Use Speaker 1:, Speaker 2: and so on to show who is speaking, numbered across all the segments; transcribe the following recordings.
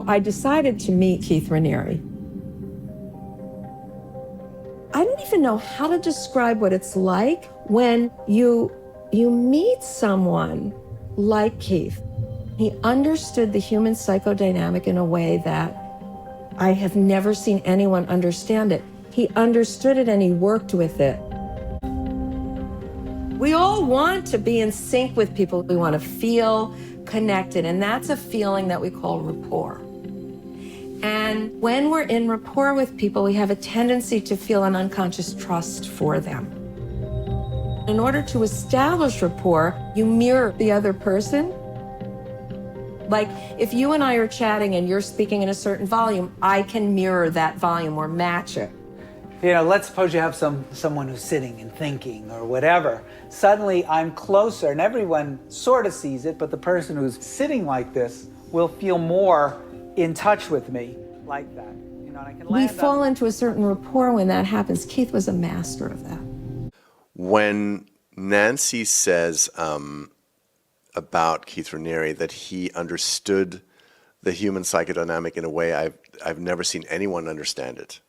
Speaker 1: I decided to meet Keith Raniere. I don't even know how to describe what it's like when you meet someone like Keith. He understood the human psychodynamic in a way that I have never seen anyone understand it. He understood it and he worked with it. We all want to be in sync with people. We want to feel connected, and that's a feeling that we call rapport. And when we're in rapport with people, we have a tendency to feel an unconscious trust for them. In order to establish rapport, you mirror the other person. Like, if you and I are chatting and you're speaking in a certain volume, I can mirror that volume or match it.
Speaker 2: You know, let's suppose you have someone who's sitting and thinking or whatever. Suddenly I'm closer and everyone sort of sees it, but the person who's sitting like this will feel more in touch with me like that. You know, and I can
Speaker 1: We fall into a certain rapport when that happens. Keith was a master of that.
Speaker 3: When Nancy says about Keith Raniere that he understood the human psychodynamic in a way I've never seen anyone understand it,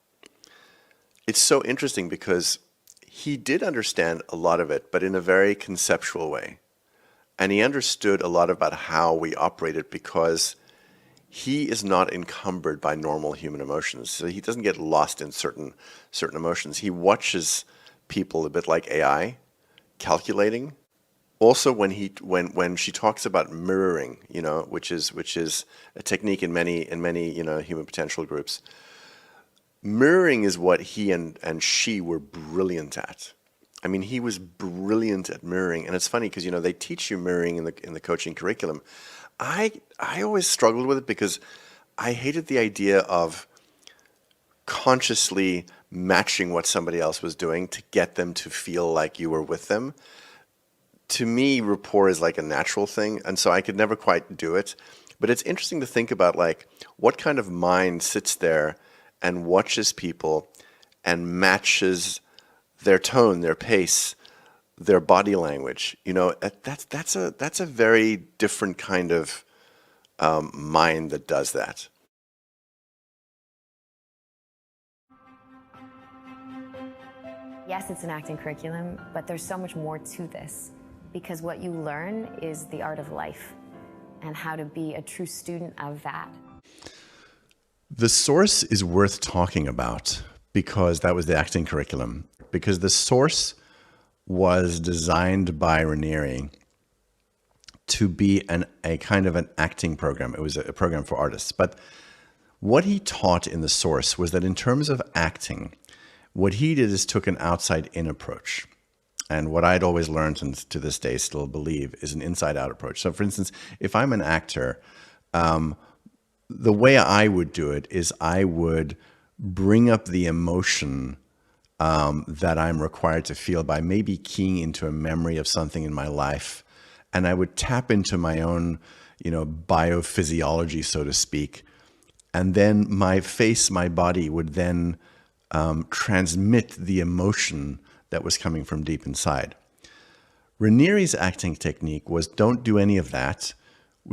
Speaker 3: it's so interesting because he did understand a lot of it, but in a very conceptual way. And he understood a lot about how we operated because he is not encumbered by normal human emotions. So he doesn't get lost in certain emotions. He watches people a bit like AI, calculating. Also, when she talks about mirroring, you know, which is a technique in many you know, human potential groups. Mirroring is what he and she were brilliant at. I mean, he was brilliant at mirroring, and it's funny because, you know, they teach you mirroring in the coaching curriculum. I always struggled with it because I hated the idea of consciously matching what somebody else was doing to get them to feel like you were with them. To me, rapport is like a natural thing, and so I could never quite do it. But it's interesting to think about, like, what kind of mind sits there and watches people and matches their tone, their pace, their body language. You know, that's a very different kind of mind that does that.
Speaker 4: Yes, it's an acting curriculum, but there's so much more to this because what you learn is the art of life and how to be a true student of that.
Speaker 3: The source is worth talking about because that was the acting curriculum. Because the source was designed by Raniere to be a kind of an acting program. It was a program for artists. But what he taught in the source was that in terms of acting, what he did is took an outside-in approach. And what I'd always learned, and to this day still believe, is an inside-out approach. So for instance, if I'm an actor, the way I would do it is I would bring up the emotion that I'm required to feel by maybe keying into a memory of something in my life. And I would tap into my own, you know, biophysiology, so to speak. And then my face, my body would then transmit the emotion that was coming from deep inside. Raniere's acting technique was don't do any of that.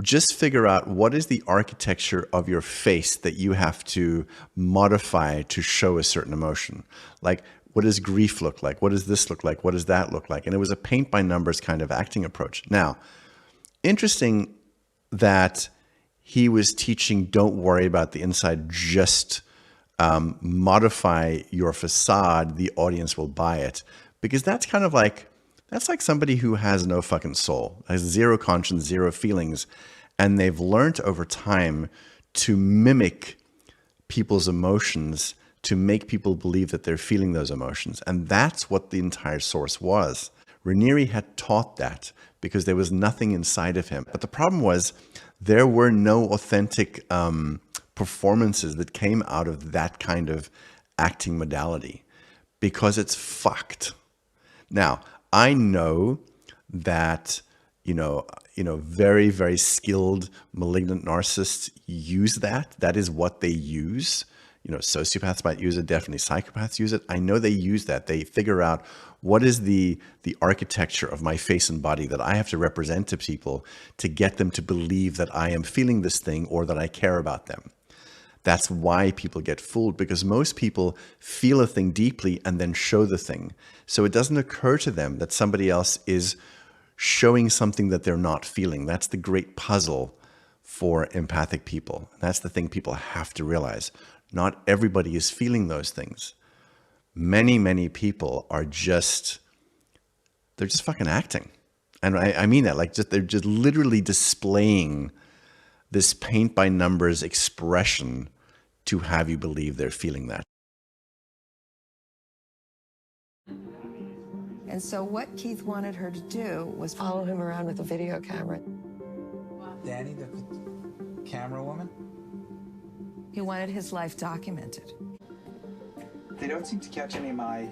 Speaker 3: Just figure out what is the architecture of your face that you have to modify to show a certain emotion. Like, what does grief look like? What does this look like? What does that look like? And it was a paint by numbers kind of acting approach. Now, interesting that he was teaching don't worry about the inside, just modify your facade, the audience will buy it. Because that's kind of like, that's like somebody who has no fucking soul, has zero conscience, zero feelings, and they've learned over time to mimic people's emotions to make people believe that they're feeling those emotions. And that's what the entire source was. Raniere had taught that because there was nothing inside of him. But the problem was there were no authentic performances that came out of that kind of acting modality because it's fucked. Now, I know that, you know, very, very skilled malignant narcissists use that. That is what they use. sociopaths might use it, definitely psychopaths use it. I know they use that. They figure out what is the architecture of my face and body that I have to represent to people to get them to believe that I am feeling this thing or that I care about them. That's why people get fooled, because most people feel a thing deeply and then show the thing. So it doesn't occur to them that somebody else is showing something that they're not feeling. That's the great puzzle for empathic people. That's the thing people have to realize. Not everybody is feeling those things. Many, many people are they're just fucking acting. And I mean that, like, they're just literally displaying this paint by numbers expression to have you believe they're feeling that.
Speaker 1: And so what Keith wanted her to do was follow him around with a video camera.
Speaker 2: Danny, the camera woman?
Speaker 1: He wanted his life documented.
Speaker 2: They don't seem to catch any of my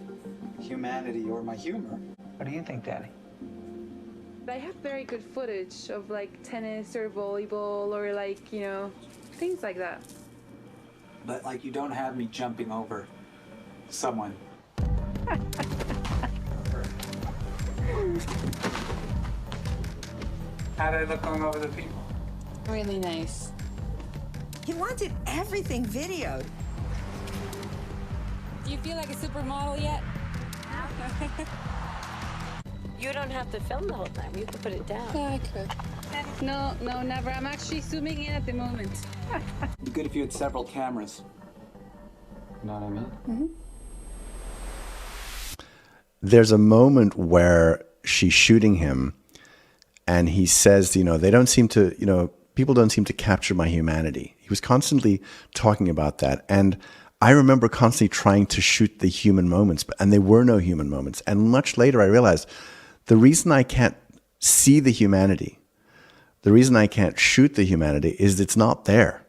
Speaker 2: humanity or my humor. What do you think, Danny?
Speaker 5: I have very good footage of like tennis or volleyball or like, things like that.
Speaker 2: But like, you don't have me jumping over someone. How did I look going over the people?
Speaker 5: Really nice.
Speaker 1: He wanted everything videoed.
Speaker 6: Do you feel like a supermodel yet?
Speaker 7: You don't have to film the whole time. You can put it down.
Speaker 5: Yeah, I could. No, never. I'm actually zooming in at the moment.
Speaker 2: It'd be good if you had several cameras. You know what I mean?
Speaker 5: Mm-hmm.
Speaker 3: There's a moment where she's shooting him and he says, they don't seem to, people don't seem to capture my humanity. He was constantly talking about that. And I remember constantly trying to shoot the human moments, and there were no human moments. And much later I realized the reason I can't see the humanity, the reason I can't shoot the humanity is it's not there.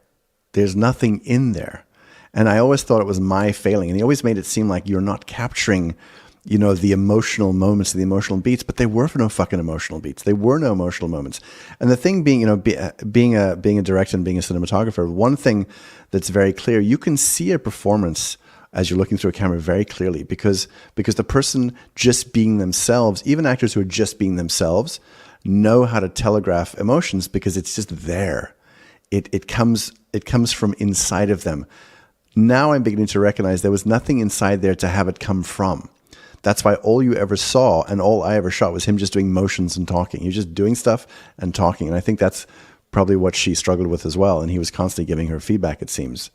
Speaker 3: There's nothing in there. And I always thought it was my failing. And he always made it seem like you're not capturing, the emotional moments, the emotional beats, but there were no fucking emotional beats. There were no emotional moments. And the thing being, being a director and being a cinematographer, one thing that's very clear, you can see a performance as you're looking through a camera very clearly because the person just being themselves, even actors who are just being themselves, know how to telegraph emotions because it's just there. It comes from inside of them. Now I'm beginning to recognize there was nothing inside there to have it come from. That's why all you ever saw and all I ever shot was him just doing motions and talking. He was just doing stuff and talking. And I think that's probably what she struggled with as well. And he was constantly giving her feedback, it seems.